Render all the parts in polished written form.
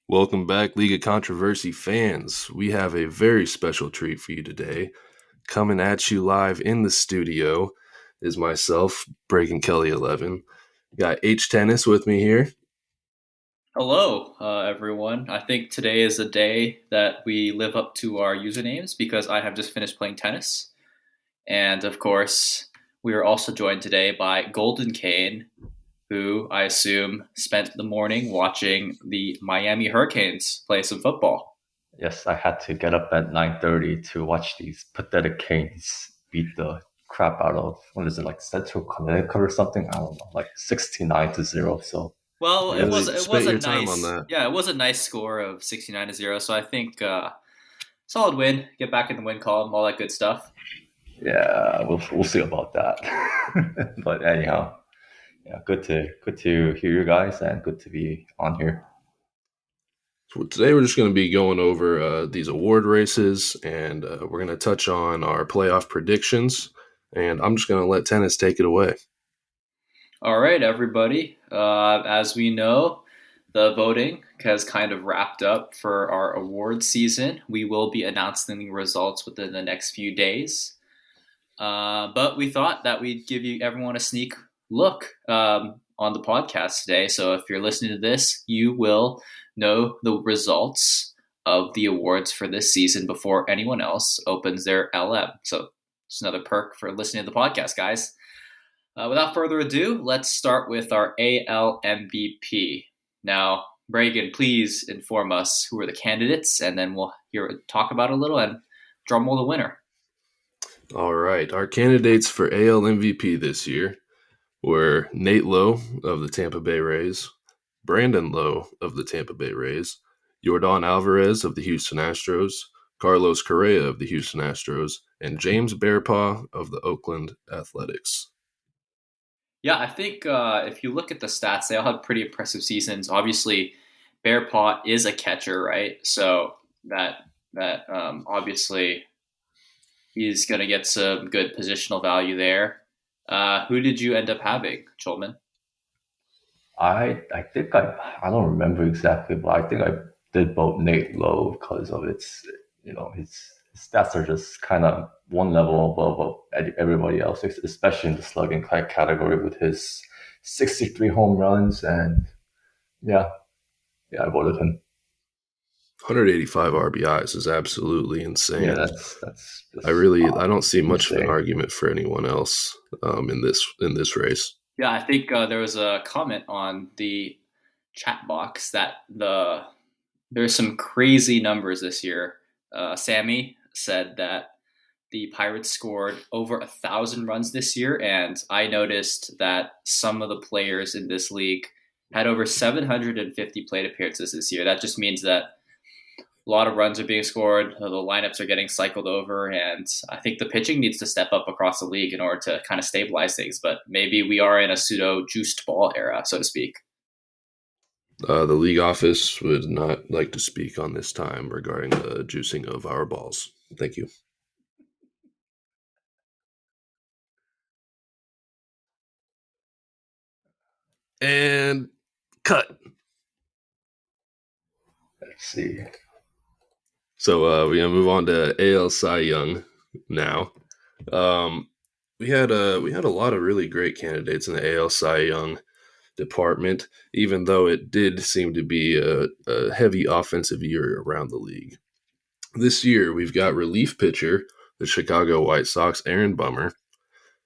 Welcome back, League of Controversy fans. We have a very special treat for you today. Coming at you live in the studio is myself, Breaking Kelly 11. Got H Tennis with me here. Hello, everyone. I think today is a day that we live up to our usernames because I have just finished playing tennis. And of course, we are also joined today by Golden Kane, who I assume spent the morning watching the Miami Hurricanes play some football. Yes, I had to get up at 9:30 to watch these pathetic Canes beat the crap out of what is it, like Central Connecticut or something? I don't know, like 69-0. So Well, it was Really it was spent a your time on nice that. yeah, it was a nice score of 69-0. So I think solid win, get back in the win column, all that good stuff. yeah, we'll see about that. But anyhow, yeah, good to hear you guys and good to be on here. So today we're just going to be going over these award races, and we're going to touch on our playoff predictions. And I'm just going to let Tennis take it away. All right, everybody. As we know, the voting has kind of wrapped up for our award season. We will be announcing the results within the next few days. But we thought that we'd give you everyone a sneak look on the podcast today. So if you're listening to this, you will know the results of the awards for this season before anyone else opens their LM. So it's another perk for listening to the podcast, guys. Without further ado, let's start with our AL MVP. Now, Reagan, please inform us who are the candidates, and then we'll talk about it a little and drum roll the winner. All right, our candidates for AL MVP this year were Nate Lowe of the Tampa Bay Rays, Brandon Lowe of the Tampa Bay Rays, Yordan Alvarez of the Houston Astros, Carlos Correa of the Houston Astros, and James Bearpaw of the Oakland Athletics. Yeah, I think if you look at the stats, they all had pretty impressive seasons. Obviously, Bearpaw is a catcher, right? So that obviously he's going to get some good positional value there. Who did you end up having, Cholman? I think I don't remember exactly, but I think I did vote Nate Lowe because of his stats are just kind of one level above everybody else, especially in the slugging category with his 63 home runs and yeah, yeah, I voted him. 185 RBIs is absolutely Yeah, insane. that's I don't see much of an insane. argument for anyone else in this race. Yeah, I think there was a comment on the chat box that there's some crazy numbers this year. Sammy said that the Pirates scored over 1,000 runs this year, and I noticed that some of the players in this league had over 750 plate appearances this year. That just means that a lot of runs are being scored, the lineups are getting cycled over, and I think the pitching needs to step up across the league in order to kind of stabilize things. But maybe we are in a pseudo juiced ball era, so to speak. The league office would not like to speak on this time regarding the juicing of our balls. Thank you. And cut. Let's see. So we're gonna move on to AL Cy Young now. Um, we had a lot of really great candidates in the AL Cy Young department, even though it did seem to be a heavy offensive year around the league. This year, we've got relief pitcher, the Chicago White Sox, Aaron Bummer.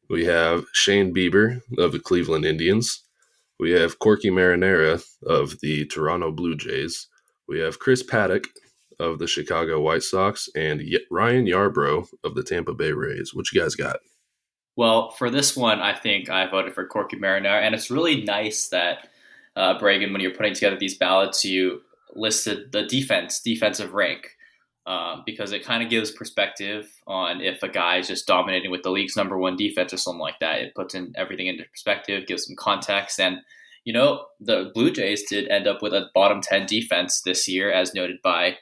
We have Shane Bieber of the Cleveland Indians. We have Corky Marinara of the Toronto Blue Jays. We have Chris Paddock of the Chicago White Sox and Ryan Yarbrough of the Tampa Bay Rays. What you guys got? Well, for this one, I think I voted for Corky Marinara, and it's really nice that Bragan, when you're putting together these ballots, you listed the defensive rank, because it kind of gives perspective on if a guy is just dominating with the league's number one defense or something like that. It puts in everything into perspective, gives some context, and the Blue Jays did end up with a bottom 10 defense this year, as noted by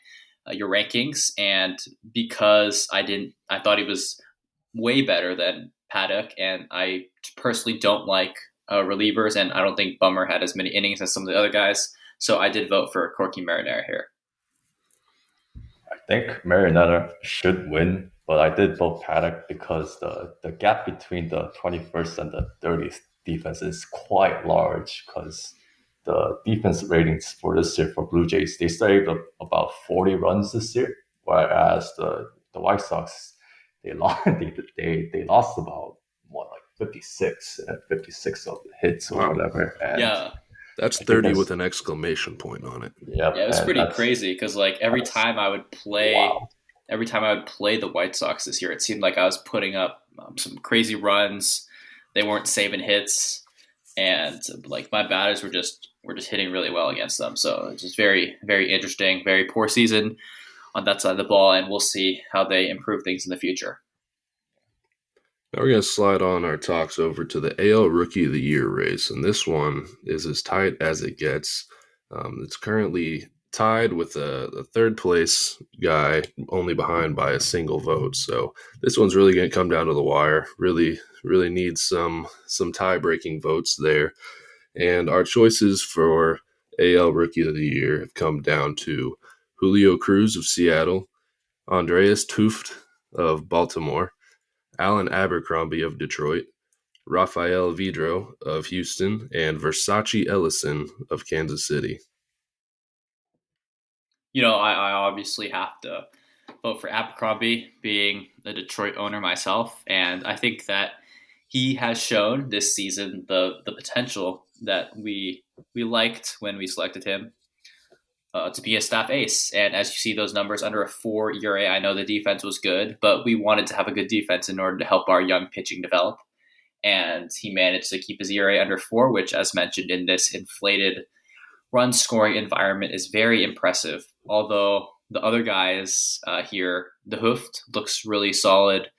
your rankings, and because I thought he was way better than Paddock, and I personally don't like relievers, and I don't think Bummer had as many innings as some of the other guys. So I did vote for Corky Marinere here. I think Marinetta should win, but I did vote Paddock because the gap between the 21st and the 30th defense is quite large because the defense ratings for this year for Blue Jays, they saved about 40 runs this year, whereas the White Sox, they lost, they lost about, what, like 56 of the hits or whatever. And yeah. That's 30 with an exclamation point on it. Yep, yeah, it was pretty crazy because like every time I would play the White Sox this year, it seemed like I was putting up some crazy runs. They weren't saving hits, and like my batters were just hitting really well against them. So it's just very, very interesting. Very poor season on that side of the ball, and we'll see how they improve things in the future. Now we're going to slide on our talks over to the AL Rookie of the Year race, and this one is as tight as it gets. It's currently tied with a third place guy, only behind by a single vote. So this one's really going to come down to the wire. Really, really needs some tie-breaking votes there. And our choices for AL Rookie of the Year have come down to Julio Cruz of Seattle, Andreas Tuft of Baltimore, Alan Abercrombie of Detroit, Rafael Vidro of Houston, and Versace Ellison of Kansas City. I obviously have to vote for Abercrombie, being the Detroit owner myself, and I think that he has shown this season the potential that we liked when we selected him to be a staff ace. And as you see those numbers, under a 4 ERA, I know the defense was good, but we wanted to have a good defense in order to help our young pitching develop. And he managed to keep his ERA under 4, which, as mentioned in this inflated run scoring environment, is very impressive. Although the other guys here, the Hooft looks really solid.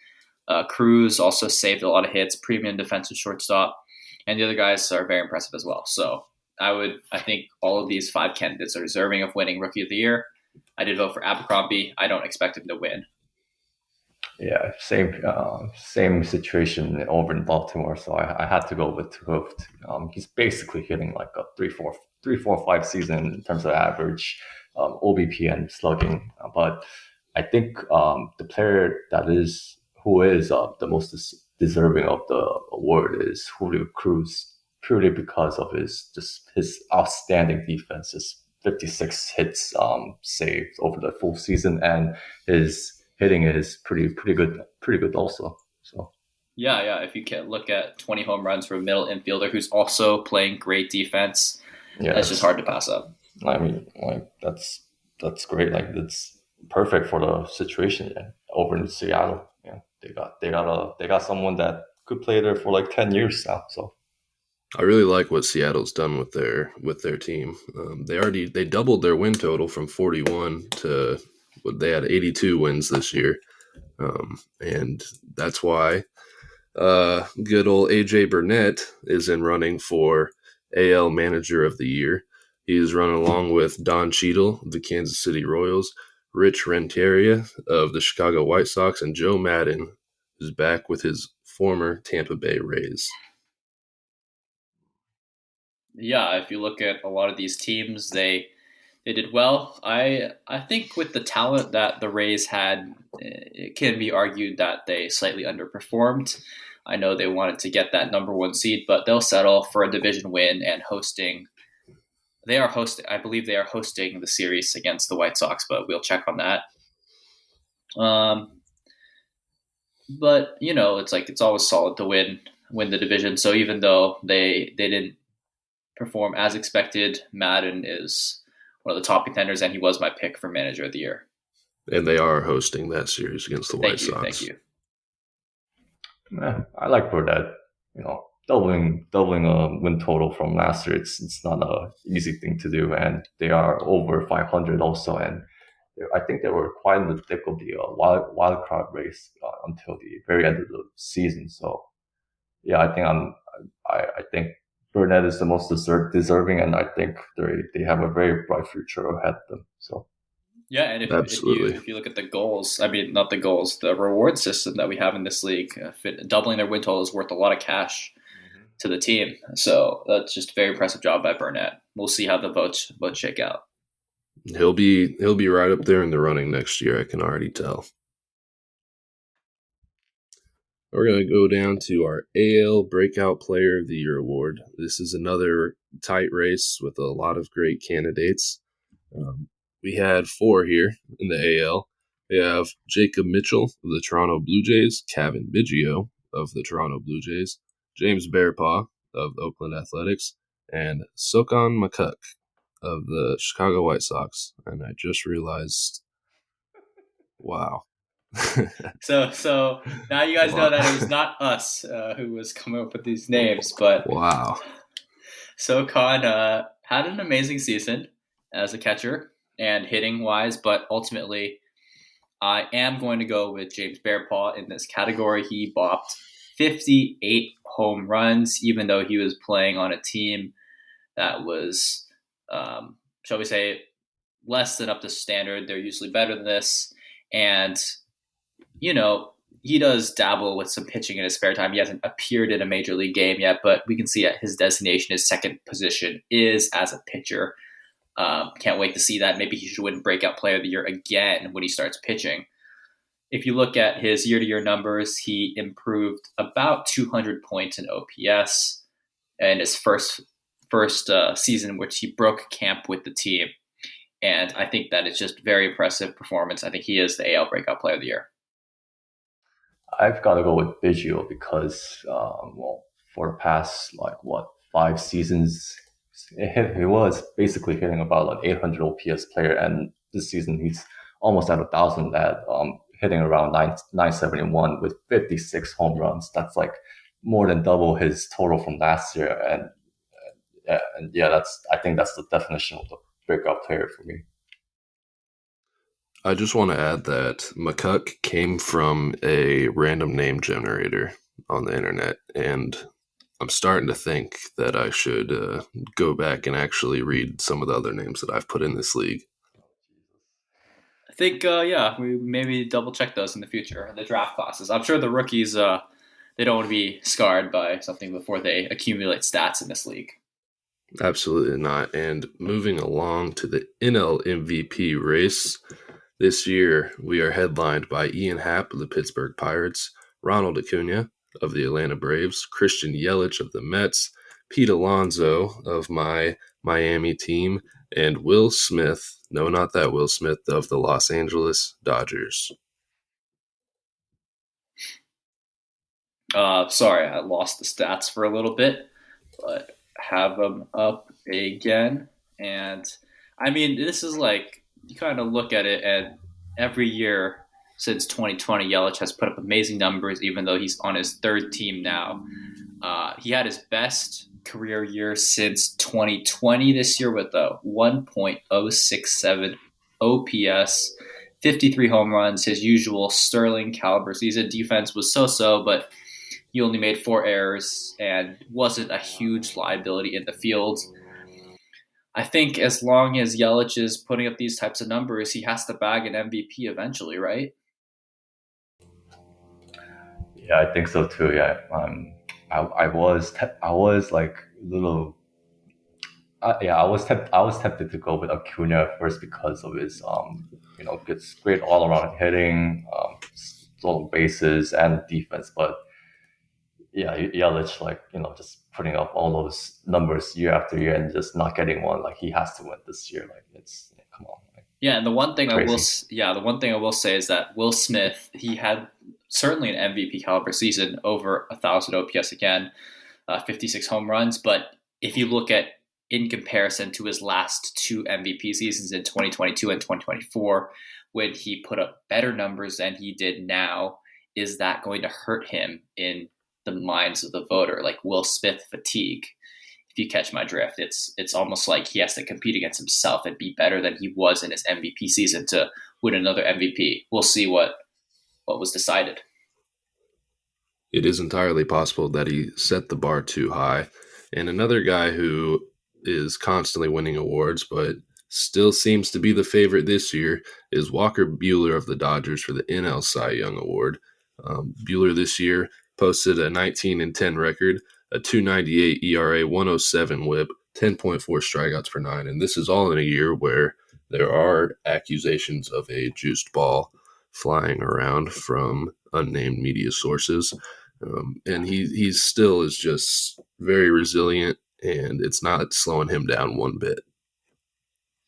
Cruz also saved a lot of hits, premium defensive shortstop, and the other guys are very impressive as well. So I think all of these 5 candidates are deserving of winning Rookie of the Year. I did vote for Abercrombie. I don't expect him to win. Yeah, same situation over in Baltimore. So I had to go with Hooft. He's basically hitting like a 3.45 season in terms of average OBP and slugging. But I think the player who is the most deserving of the award is Julio Cruz, purely because of his outstanding defense, his 56 hits saved over the full season, and his hitting is pretty good also. So yeah. If you can look at 20 home runs from a middle infielder who's also playing great defense, that's just hard to pass up. I mean, like that's great. Like it's perfect for the situation over in Seattle. Yeah, they got someone that could play there for like 10 years now. So I really like what Seattle's done with their team. They doubled their win total from 41 to they had 82 wins this year, and that's why good old AJ Burnett is in running for AL Manager of the Year. He's running along with Don Cheadle of the Kansas City Royals, Rich Renteria of the Chicago White Sox, and Joe Madden, who's back with his former Tampa Bay Rays. Yeah, if you look at a lot of these teams, they did well. I think with the talent that the Rays had, it can be argued that they slightly underperformed. I know they wanted to get that number 1 seed, but they'll settle for a division win and hosting. I believe they are hosting the series against the White Sox, but we'll check on that. But it's always solid to win the division. So even though they didn't perform as expected, Madden is one of the top contenders, and he was my pick for Manager of the Year. And they are hosting that series against the White Sox. Thank you. Yeah, I like Burnett. Doubling a win total from last year, it's not an easy thing to do, and they are over 500 also, and I think they were quite in the thick of the wild card race until the very end of the season. So yeah, I think Burnett is the most deserving, and I think they have a very bright future ahead of them. So yeah, and if you look at the goals, I mean, not the goals, the reward system that we have in this league, doubling their win total is worth a lot of cash to the team. So that's just a very impressive job by Burnett. we'll see how the votes shake out. He'll be right up there in the running next year. I can already tell. We're going to go down to our AL Breakout Player of the Year award. This is another tight race with a lot of great candidates. We had 4 here in the AL. We have Jacob Mitchell of the Toronto Blue Jays, Cavan Biggio of the Toronto Blue Jays, James Bearpaw of the Oakland Athletics, and Sokon McCuck of the Chicago White Sox. And I just realized, wow. So now you guys know that it was not us who was coming up with these names, but wow. Sokon had an amazing season as a catcher and hitting wise, but ultimately I am going to go with James Bearpaw in this category. He bopped 58 home runs, even though he was playing on a team that was, shall we say, less than up to standard. They're usually better than this. And, he does dabble with some pitching in his spare time. He hasn't appeared in a major league game yet, but we can see that his designation, his second position, is as a pitcher. Can't wait to see that. Maybe he should win Breakout Player of the Year again when he starts pitching. If you look at his year-to-year numbers, he improved about 200 points in OPS in his first season, in which he broke camp with the team. And I think that it's just very impressive performance. I think he is the AL Breakout Player of the Year. I've got to go with Biggio because, for the past 5 seasons, he was basically hitting about an 800 OPS player, and this season he's almost at 1,000 at hitting around 971 with 56 home runs. That's more than double his total from last year, and yeah, I think that's the definition of the breakout player for me. I just want to add that McCuck came from a random name generator on the internet, and I'm starting to think that I should go back and actually read some of the other names that I've put in this league. I think, we maybe double check those in the future, the draft classes. I'm sure the rookies, they don't want to be scarred by something before they accumulate stats in this league. Absolutely not. And moving along to the NL MVP race, this year we are headlined by Ian Happ of the Pittsburgh Pirates, Ronald Acuna of the Atlanta Braves, Christian Yelich of the Mets, Pete Alonso of my Miami team, and Will Smith, no, not that Will Smith, of the Los Angeles Dodgers. Sorry, I lost the stats for a little bit, but have them up again. And I mean, this is you kind of look at it, and every year since 2020, Yelich has put up amazing numbers, even though he's on his 3rd team now. He had his best career year since 2020 this year with a 1.067 OPS, 53 home runs, his usual Sterling caliber season. Defense was so-so, but he only made 4 errors and wasn't a huge liability in the field. I think as long as Yelich is putting up these types of numbers, he has to bag an MVP eventually, right? Yeah, I think so too. Yeah, I was tempted to go with Acuna first because of his gets great all around hitting, stolen bases and defense, but yeah, Yelich just putting up all those numbers year after year and just not getting one. He has to win this year. Come on. Yeah, and the one thing crazy. I will say is that Will Smith, he had certainly an MVP caliber season, over 1,000 OPS again, 56 home runs. But if you look at in comparison to his last 2 MVP seasons in 2022 and 2024, when he put up better numbers than he did now, is that going to hurt him in the minds of the voter? Will Smith fatigue, if you catch my drift. It's almost like he has to compete against himself and be better than he was in his MVP season to win another MVP. We'll see what was decided. It is entirely possible that he set the bar too high. And another guy who is constantly winning awards, but still seems to be the favorite this year, is Walker Buehler of the Dodgers for the NL Cy Young Award. Buehler this year posted a 19-10 record, a 2.98 ERA, 107 WHIP, 10.4 strikeouts per nine. And this is all in a year where there are accusations of a juiced ball flying around from unnamed media sources. And he still is just very resilient, and it's not slowing him down one bit.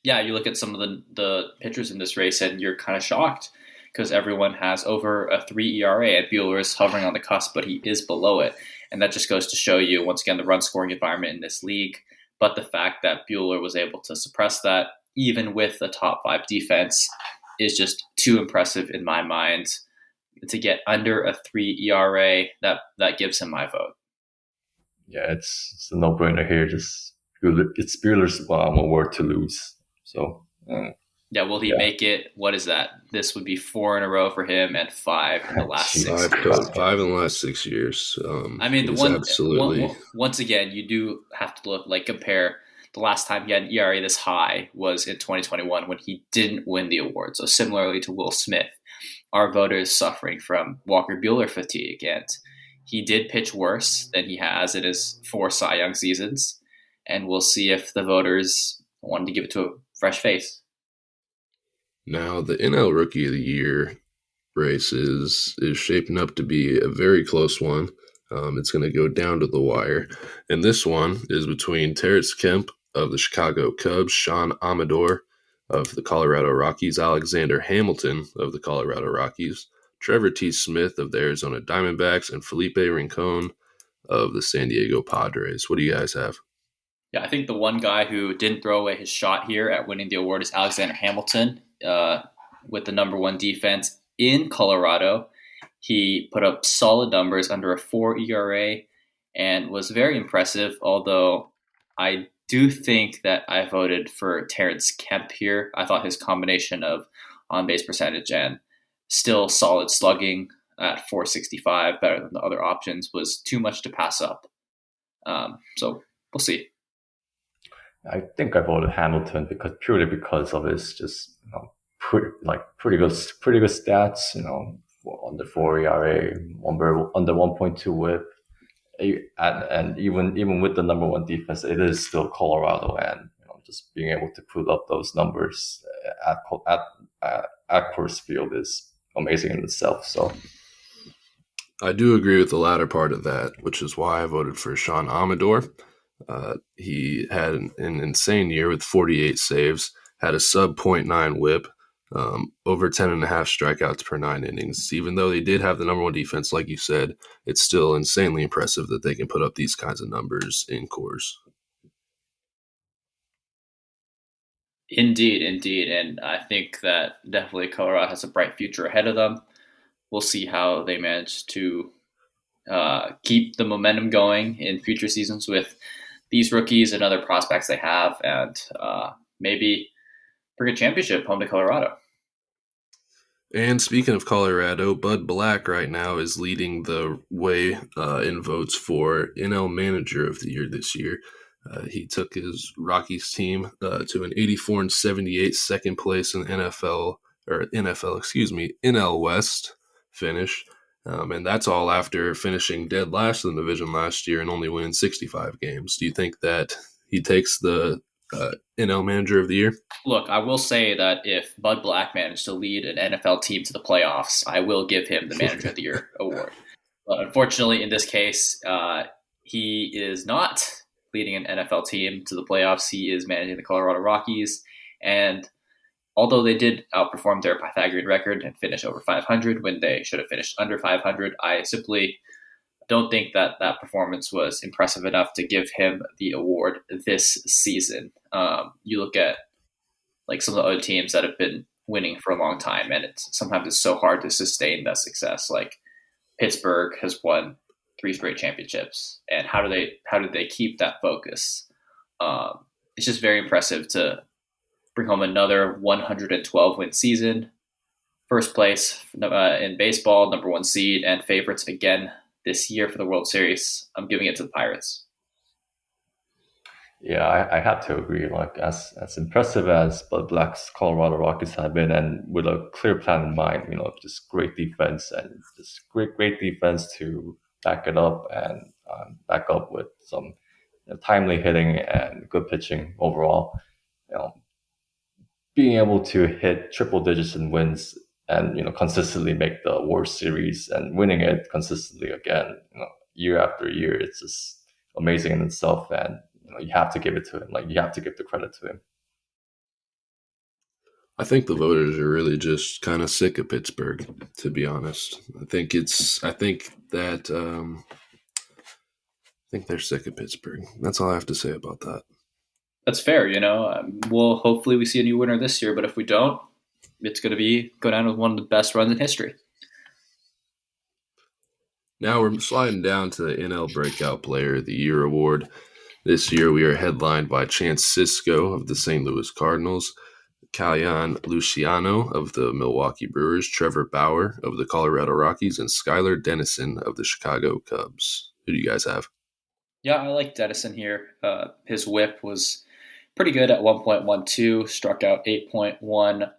Yeah, you look at some of the pitchers in this race, and you're kind of shocked because everyone has over a 3 ERA, and Buehler is hovering on the cusp, but he is below it. And that just goes to show you, once again, the run scoring environment in this league. But the fact that Buehler was able to suppress that, even with a top 5 defense, is just too impressive in my mind. To get under a 3 ERA, that gives him my vote. Yeah, it's a no-brainer here. Just it's Buehler's award to lose. So yeah, will he make it? What is that? This would be 4 in a row for him and 5 in the last 6 years. 5 in the last 6 years. I mean, the one absolutely. Once again, you do have to compare. The last time he had an ERA this high was in 2021 when he didn't win the award. So similarly to Will Smith, our voter is suffering from Walker Buehler fatigue, and he did pitch worse than he has in his 4 Cy Young seasons. And we'll see if the voters wanted to give it to a fresh face. Now, the NL Rookie of the Year race is shaping up to be a very close one. It's going to go down to the wire. And this one is between Terrence Kemp of the Chicago Cubs, Sean Amador of the Colorado Rockies, Alexander Hamilton of the Colorado Rockies, Trevor T. Smith of the Arizona Diamondbacks, and Felipe Rincon of the San Diego Padres. What do you guys have? Yeah, I think the one guy who didn't throw away his shot here at winning the award is Alexander Hamilton. With the number 1 defense in Colorado, he put up solid numbers under a 4 ERA and was very impressive, although I do think that I voted for Terrence Kemp here. I thought his combination of on-base percentage and still solid slugging at 465, better than the other options, was too much to pass up. So we'll see. I think I voted Hamilton purely because of his just pretty good stats. Under 4 ERA, under 1.2 WHIP, and even with the number 1 defense, it is still Colorado, and just being able to put up those numbers at Coors Field is amazing in itself. So I do agree with the latter part of that, which is why I voted for Sean Amador. He had an insane year with 48 saves, had a sub .9 WHIP, over 10.5 strikeouts per 9 innings. Even though they did have the number 1 defense, like you said, it's still insanely impressive that they can put up these kinds of numbers in Coors. Indeed. And I think that definitely Colorado has a bright future ahead of them. We'll see how they manage to keep the momentum going in future seasons with these rookies and other prospects they have, and maybe bring a championship home to Colorado. And speaking of Colorado, Bud Black right now is leading the way in votes for NL Manager of the Year this year. He took his Rockies team to an 84-78 second place in NL West finish. And that's all after finishing dead last in the division last year and only winning 65 games. Do you think that he takes the NL Manager of the Year? Look, I will say that if Bud Black managed to lead an NFL team to the playoffs, I will give him the Manager of the Year award. But unfortunately, in this case, he is not leading an NFL team to the playoffs. He is managing the Colorado Rockies. And although they did outperform their Pythagorean record and finish over 500 when they should have finished under 500, I simply don't think that that performance was impressive enough to give him the award this season. You look at some of the other teams that have been winning for a long time, and sometimes it's so hard to sustain that success. Like Pittsburgh has won 3 straight championships, and how do they keep that focus? It's just very impressive to bring home another 112 win season, first place in baseball, number 1 seed, and favorites again this year for the World Series. I'm giving it to the Pirates. Yeah, I have to agree. As impressive as Bud Black's Colorado Rockies have been, and with a clear plan in mind, just great defense and just great defense to back it up and back up with some timely hitting and good pitching overall. You know, being able to hit triple digits in wins and consistently make the World Series and winning it consistently again, year after year, it's just amazing in itself. And you have to give it to him. Like you have to give the credit to him. I think the voters are really just kind of sick of Pittsburgh, to be honest. I think they're sick of Pittsburgh. That's all I have to say about that. That's fair. We'll hopefully we see a new winner this year, but if we don't, it's going to go down with one of the best runs in history. Now we're sliding down to the NL Breakout Player of the Year award. This year we are headlined by Chance Sisco of the St. Louis Cardinals, Calyan Luciano of the Milwaukee Brewers, Trevor Bauer of the Colorado Rockies, and Skylar Dennison of the Chicago Cubs. Who do you guys have? Yeah, I like Dennison here. His whip was pretty good at 1.12, struck out 8.1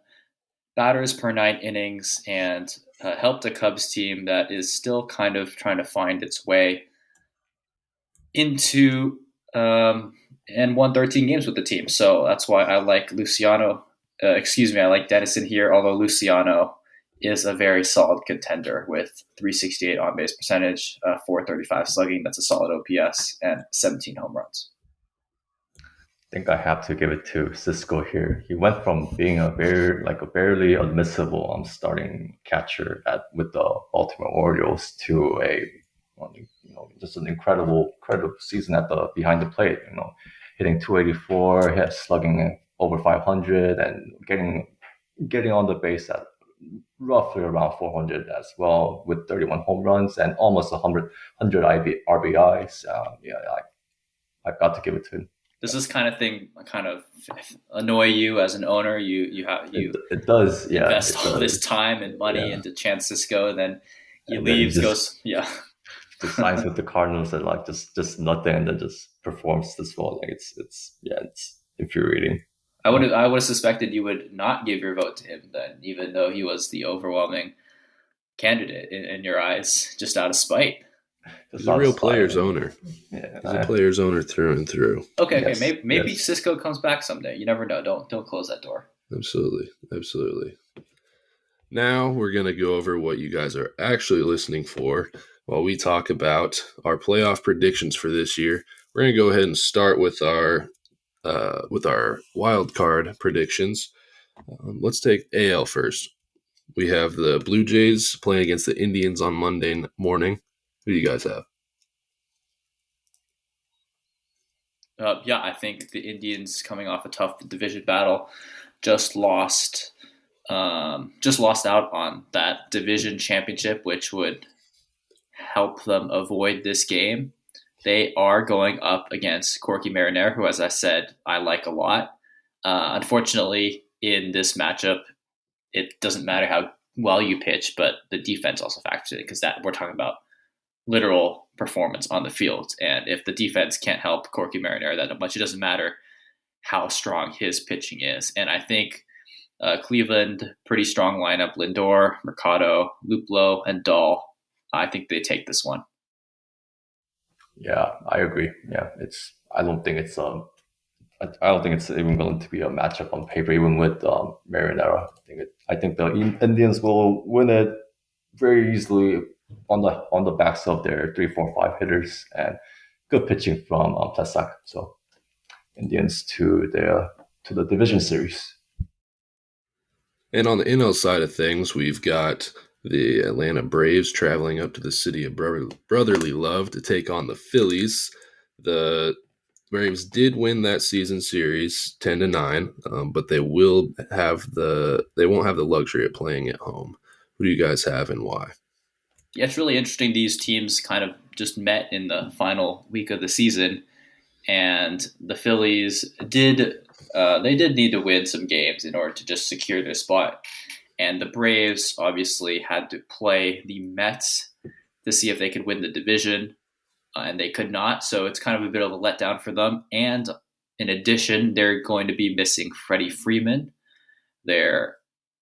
batters per 9 innings, and helped a Cubs team that is still kind of trying to find its way into and won 13 games with the team. So that's why I like I like Dennison here, although Luciano is a very solid contender with 368 on base percentage, 435 slugging. That's a solid OPS and 17 home runs. I think I have to give it to Sisco here. He went from being a barely admissible starting catcher with the Baltimore Orioles to just an incredible season at the behind the plate. Hitting 284, slugging over 500, and getting on the base at roughly around 400 as well, with 31 home runs and almost 100 RBIs. I've got to give it to him. Does this kind of thing kind of annoy you as an owner? It does, yeah. Invest all this time and money into Chance Sisco, and then he leaves, goes, just signs with the Cardinals and just nothing, and then just performs this well. Like it's infuriating. I would have suspected you would not give your vote to him then, even though he was the overwhelming candidate in your eyes, just out of spite. He's a real player's owner. Yeah, he's a player's owner through and through. Okay, yes, maybe Sisco comes back someday. You never know. Don't close that door. Absolutely. Now we're gonna go over what you guys are actually listening for while we talk about our playoff predictions for this year. We're gonna go ahead and start with our wild card predictions. Let's take AL first. We have the Blue Jays playing against the Indians on Monday morning. Who do you guys have? I think the Indians, coming off a tough division battle, just lost out on that division championship, which would help them avoid this game. They are going up against Corky Marinere, who, as I said, I like a lot. Unfortunately, in this matchup, it doesn't matter how well you pitch, but the defense also factors in, because that we're talking about literal performance on the field. And if the defense can't help Corky Marinere that much, it doesn't matter how strong his pitching is. And I think Cleveland, pretty strong lineup: Lindor, Mercado, Luplow, and Dahl. I think they take this one. Yeah, I agree. Yeah, I don't think it's even going to be a matchup on paper, even with Marinara. I think the Indians will win it very easily on the backs of their 3, 4, 5 hitters and good pitching from Plesac. So Indians to the division series. And on the NL side of things, we've got the Atlanta Braves traveling up to the city of brotherly love to take on the Phillies. The Braves did win that season series 10-9, but they won't have the luxury of playing at home. Who do you guys have and why? Yeah, it's really interesting. These teams kind of just met in the final week of the season, and the Phillies did need to win some games in order to just secure their spot. And the Braves obviously had to play the Mets to see if they could win the division, and they could not. So it's kind of a bit of a letdown for them. And in addition, they're going to be missing Freddie Freeman, their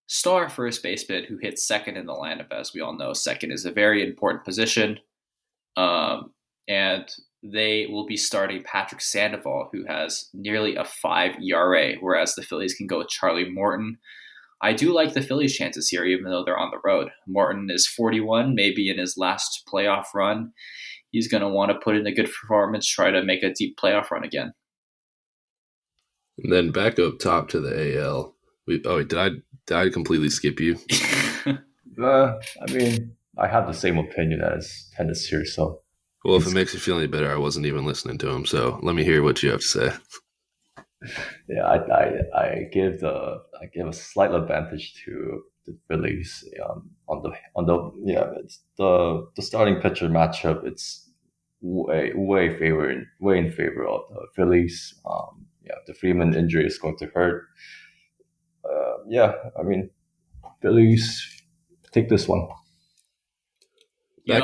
star first baseman, who hits second in the lineup. As we all know, second is a very important position. And they will be starting Patrick Sandoval, who has nearly a 5 ERA, whereas the Phillies can go with Charlie Morton. I do like the Phillies' chances here, even though they're on the road. Morton is 41, maybe in his last playoff run. He's going to want to put in a good performance, try to make a deep playoff run again. And then back up top to the AL. Did I completely skip you? I mean, I have the same opinion as Tennis here, so. Well, if it makes you feel any better, I wasn't even listening to him, so let me hear what you have to say. Yeah, I give a slight advantage to the Phillies it's the starting pitcher matchup. It's way in favor of the Phillies. The Freeman injury is going to hurt. I mean, Phillies take this one. I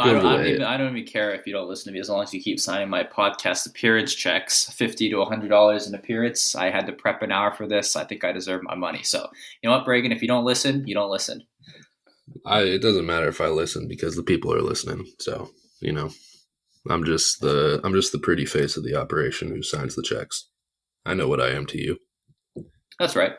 don't even care if you don't listen to me as long as you keep signing my podcast appearance checks, $50 to $100 an appearance. I had to prep an hour for this. I think I deserve my money. So, you know what, Bragan? If you don't listen, you don't listen. It doesn't matter if I listen because the people are listening. So, I'm just the pretty face of the operation who signs the checks. I know what I am to you. That's right.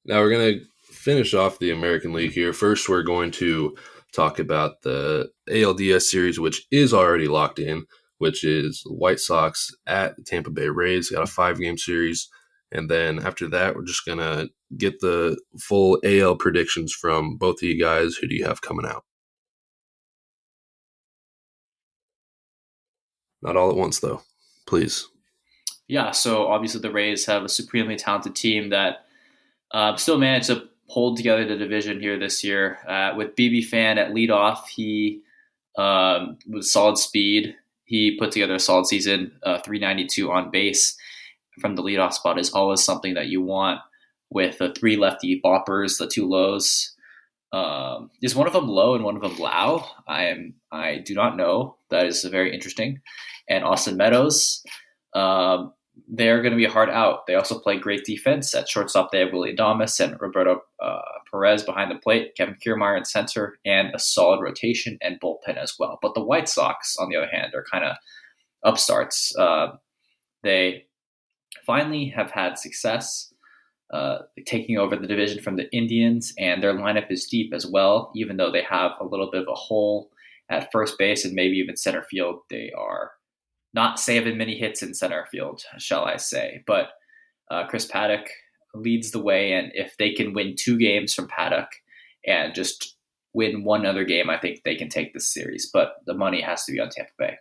Now we're going to finish off the American League here. First, we're going to talk about the ALDS series, which is already locked in, which is White Sox at the Tampa Bay Rays. Got a 5-game series. And then after that, we're just going to get the full AL predictions from both of you guys. Who do you have coming out? Not all at once, though. Please. Yeah, so obviously the Rays have a supremely talented team that still managed to hold together the division here this year. With BB Fan at leadoff, he with solid speed. He put together a solid season. 392 on base from the leadoff spot is always something that you want. With the 3 lefty boppers, the 2 lows. Is one of them low and one of them low? I do not know. That is very interesting. And Austin Meadows. They're going to be a hard out. They also play great defense. At shortstop, they have Willie Adames and Roberto Perez behind the plate, Kevin Kiermaier in center, and a solid rotation and bullpen as well. But the White Sox, on the other hand, are kind of upstarts. They finally have had success taking over the division from the Indians, and their lineup is deep as well, even though they have a little bit of a hole at first base and maybe even center field. They are not saving many hits in center field, shall I say. But Chris Paddock leads the way, and if they can win 2 games from Paddock and just win one other game, I think they can take this series. But the money has to be on Tampa Bay.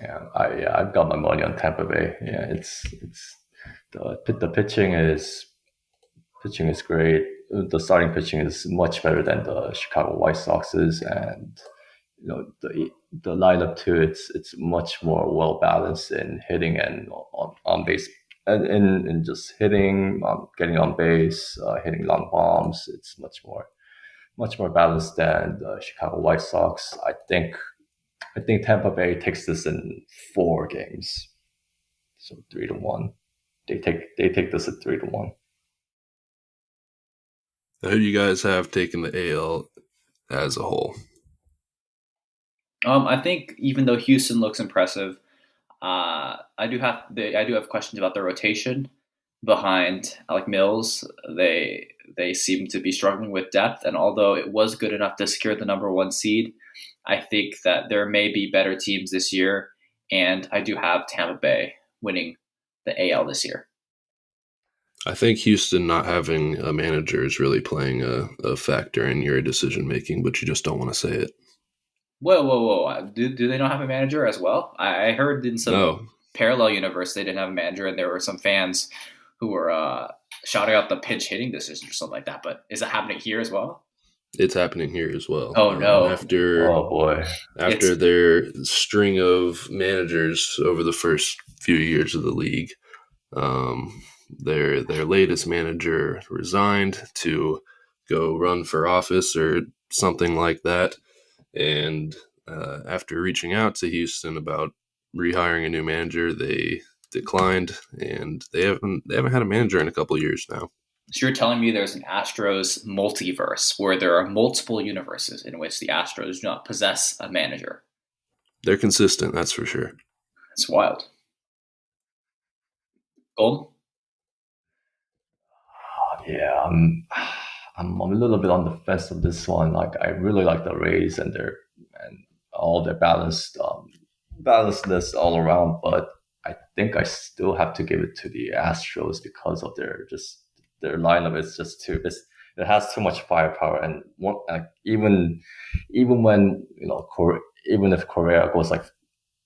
Yeah, I've got my money on Tampa Bay. Yeah, it's the pitching is great. The starting pitching is much better than the Chicago White Sox's, and the lineup too. It's much more well balanced in hitting and on base, and in just hitting, getting on base, hitting long bombs. It's much more balanced than the Chicago White Sox. I think Tampa Bay takes this in 4 games, so 3-1. They take this at 3-1. Who do you guys have taking the AL as a whole? I think even though Houston looks impressive, I do have questions about their rotation behind Alec Mills. They seem to be struggling with depth, and although it was good enough to secure the number 1 seed, I think that there may be better teams this year, and I do have Tampa Bay winning the AL this year. I think Houston not having a manager is really playing a factor in your decision making, but you just don't want to say it. Whoa. Do they not have a manager as well? I heard in some parallel universe they didn't have a manager, and there were some fans who were shouting out the pinch hitting decision or something like that. But is it happening here as well? It's happening here as well. Oh, no. After their string of managers over the first few years of the league, their latest manager resigned to go run for office or something like that. And after reaching out to Houston about rehiring a new manager, they declined, and they haven't had a manager in a couple of years now. So you're telling me there's an Astros multiverse where there are multiple universes in which the Astros do not possess a manager? They're consistent, that's for sure. It's wild. Golden? Yeah, I'm a little bit on the fence of this one. Like, I really like the Rays and their and all their balancedness all around, but I think I still have to give it to the Astros because of their lineup is just too it has too much firepower, and one, like, even when even if Correa goes like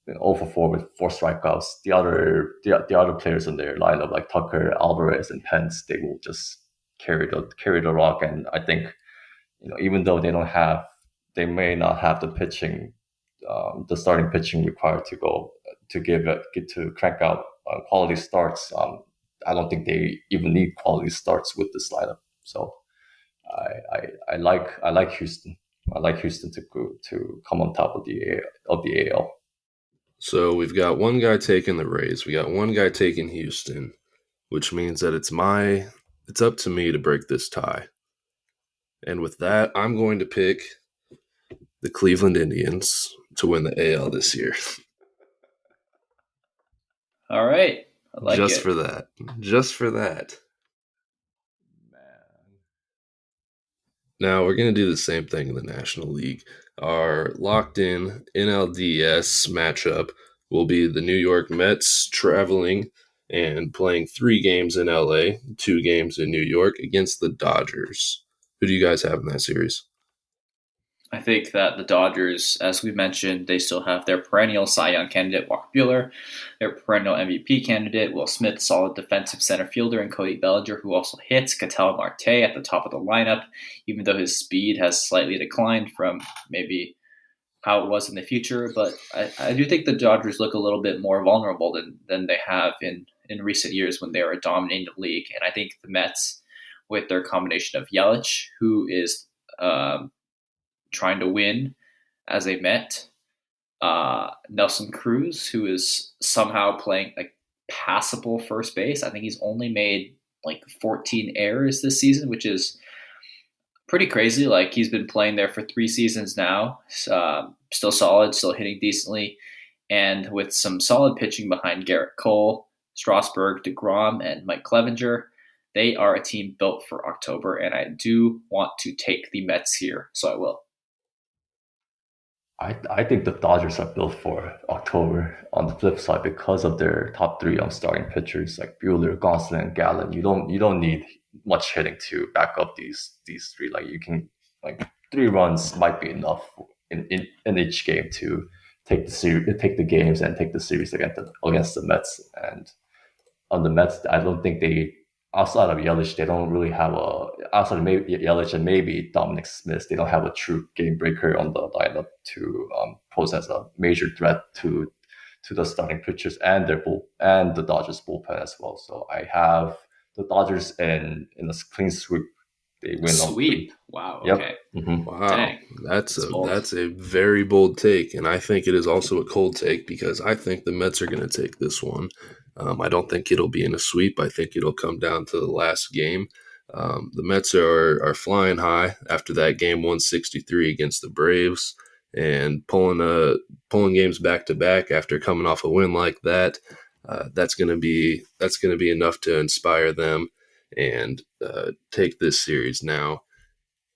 0 for 4 with 4 strikeouts, the other players in their lineup like Tucker, Alvarez, and Pence, they will just carry the rock. And I think, even though they may not have the pitching, the starting pitching required to go to get to crank out quality starts. I don't think they even need quality starts with this lineup. So I like Houston. I like Houston to come on top of the AL. So we've got one guy taking the Rays. We got one guy taking Houston, which means that it's up to me to break this tie. And with that, I'm going to pick the Cleveland Indians to win the AL this year. All right. I like Just it. for that. Just for that. Man. Now we're going to do the same thing in the National League. Our locked in NLDS matchup will be the New York Mets traveling and playing 3 games in LA, 2 games in New York against the Dodgers. Who do you guys have in that series? I think that the Dodgers, as we mentioned, they still have their perennial Cy Young candidate, Walker Buehler, their perennial MVP candidate, Will Smith, solid defensive center fielder, and Cody Bellinger, who also hits, Ketel Marte at the top of the lineup, even though his speed has slightly declined from maybe how it was in the future. But I do think the Dodgers look a little bit more vulnerable than they have in recent years when they were dominating the league. And I think the Mets, with their combination of Yelich, who is trying to win as a Met, Nelson Cruz, who is somehow playing a passable first base. I think he's only made like 14 errors this season, which is pretty crazy. Like, he's been playing there for 3 seasons now. Still solid, still hitting decently, and with some solid pitching behind Garrett Cole, Strasburg, DeGrom, and Mike Clevenger. They are a team built for October, and I do want to take the Mets here, so I will. I think the Dodgers are built for October on the flip side because of their top 3 on starting pitchers like Bueller, Gonsolin, and Gallen. You don't need much hitting to back up these 3. Like, you can, like, 3 runs might be enough in each game to take the games and take the series against the Mets. And on the Mets, I don't think they, outside of Yelich, they don't really have outside of maybe Yelich and maybe Dominic Smith, they don't have a true game breaker on the lineup to pose as a major threat to the starting pitchers and and the Dodgers bullpen as well. So I have the Dodgers in a clean sweep. They win on 3. Sweep. Wow. Yep. Okay. Mm-hmm. Wow. Dang. That's a very bold take, and I think it is also a cold take because I think the Mets are going to take this one. I don't think it'll be in a sweep. I think it'll come down to the last game. The Mets are flying high after that game 163 against the Braves and pulling games back to back after coming off a win like that. That's going to be enough to inspire them and take this series. Now,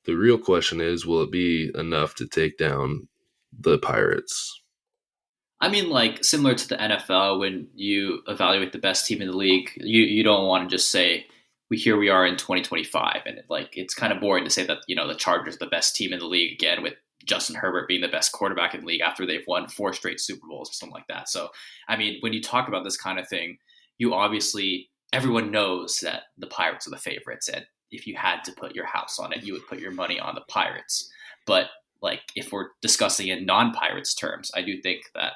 the real question is, will it be enough to take down the Pirates? I mean, like, similar to the NFL, when you evaluate the best team in the league, you don't want to just say, we are in 2025, and it's kind of boring to say that the Chargers are the best team in the league again, with Justin Herbert being the best quarterback in the league after they've won 4 straight Super Bowls or something like that. So, I mean, when you talk about this kind of thing, everyone knows that the Pirates are the favorites, and if you had to put your house on it, you would put your money on the Pirates. But, like, if we're discussing in non-Pirates terms, I do think that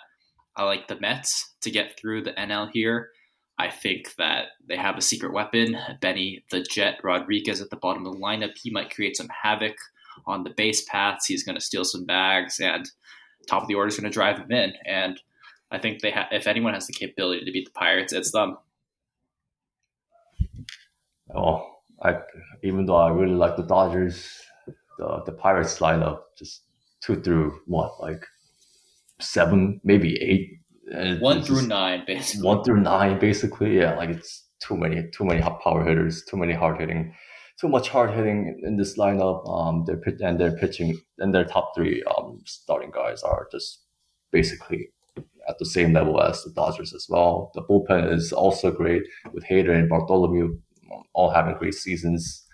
I like the Mets to get through the NL here. I think that they have a secret weapon, Benny the Jet Rodriguez at the bottom of the lineup. He might create some havoc on the base paths. He's going to steal some bags, and top of the order is going to drive him in. And I think if anyone has the capability to beat the Pirates, it's them. Oh, even though I really like the Dodgers, the Pirates lineup just 2 through what, like 7, maybe 8. And 1 it's through just 9, basically. 1 through 9, basically. Yeah, like it's too many hot power hitters, too many hard hitting, too much hard hitting in this lineup. Their pitching and their top three starting guys are just basically at the same level as the Dodgers as well. The bullpen is also great with Hader and Bartholomew all having great seasons.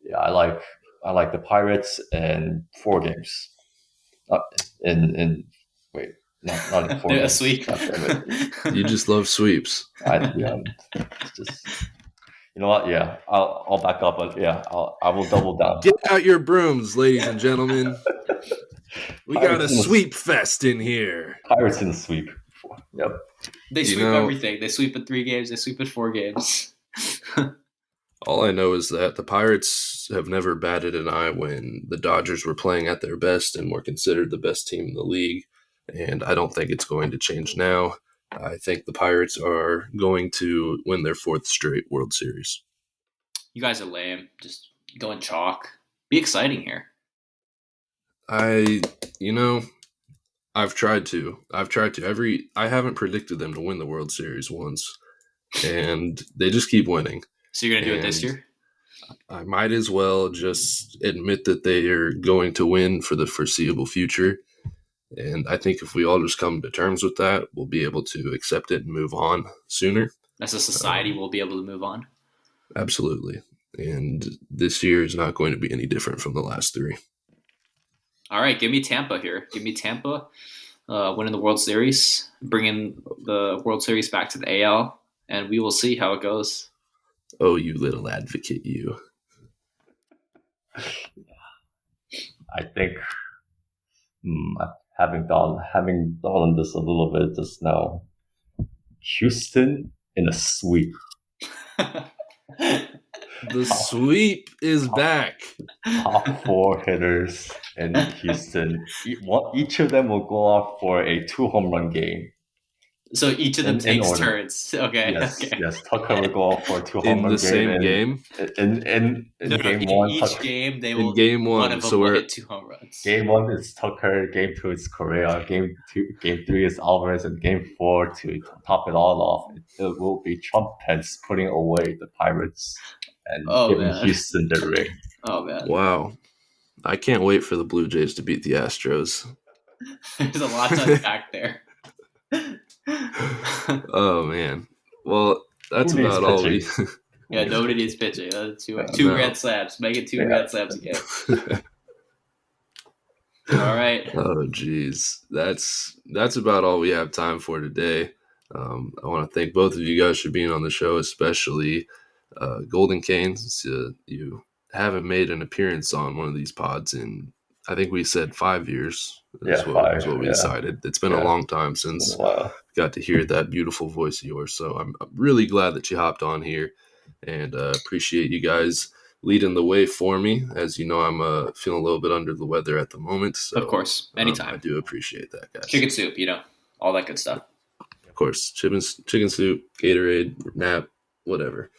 Yeah, I like the Pirates in 4 games. Not in wait, not in 4 They're a games. sweep. God damn it. You just love sweeps. It's just you know what? Yeah, I'll back up, but yeah, I will double down. Get out your brooms, ladies and gentlemen. We got a Pirates in the- sweep fest in here. Pirates in the sweep. Yep. They You sweep know- everything. They sweep in 3 games. They sweep in 4 games. All I know is that the Pirates have never batted an eye when the Dodgers were playing at their best and were considered the best team in the league. And I don't think it's going to change now. I think the Pirates are going to win their 4th straight World Series. You guys are lame. Just going chalk. Be exciting here. I've tried to. I haven't predicted them to win the World Series once. And they just keep winning. So you're going to do it this And- year? I might as well just admit that they are going to win for the foreseeable future. And I think if we all just come to terms with that, we'll be able to accept it and move on sooner. As a society, we'll be able to move on. Absolutely. And this year is not going to be any different from the last 3. All right, give me Tampa here. Give me Tampa winning the World Series, bringing the World Series back to the AL, and we will see how it goes. Oh, you little advocate, you. I think having thought on this a little bit just now. Houston in a sweep. The sweep is back. Top 4 hitters in Houston. Each of them will go off for a 2 home run game. So each of them In takes order. turns. Okay. Yes, Okay. yes. Tucker will go off for a 2 home In run the game. same game? In No, game in 1, each Tucker, game, they In will. game One 1. of them So will we're hit 2 home runs. game 1 is Tucker, game 2 is Correa, game 3 is Alvarez, and game 4 to top it all off. It will be Trump Pence putting away the Pirates and giving man. Houston the ring. Oh man, wow. I can't wait for the Blue Jays to beat the Astros. there's a lot to unpack there. Oh, man. Well, that's Who needs about all we... pitching? Yeah, nobody needs pitching. Two No. grand slabs. Make it 2 Yeah. grand slabs again. All right. Oh, geez. That's about all we have time for today. I want to thank both of you guys for being on the show, especially Golden Canes. You haven't made an appearance on one of these pods in, I think we said 5 years. Yeah, Is 5, what we yeah. decided. It's been Yeah. a long time since Wow. got to hear that beautiful voice of yours. So I'm really glad that you hopped on here, and appreciate you guys leading the way for me. As you know, I'm feeling a little bit under the weather at the moment. So, Of course, I anytime. do appreciate that, guys. Chicken soup, all that good stuff. Of course, chicken soup, Gatorade, nap, whatever.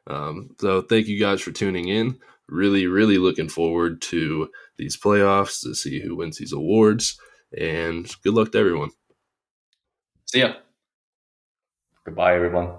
So thank you guys for tuning in. Really, really looking forward to these playoffs to see who wins these awards. And good luck to everyone. See ya. Goodbye, everyone.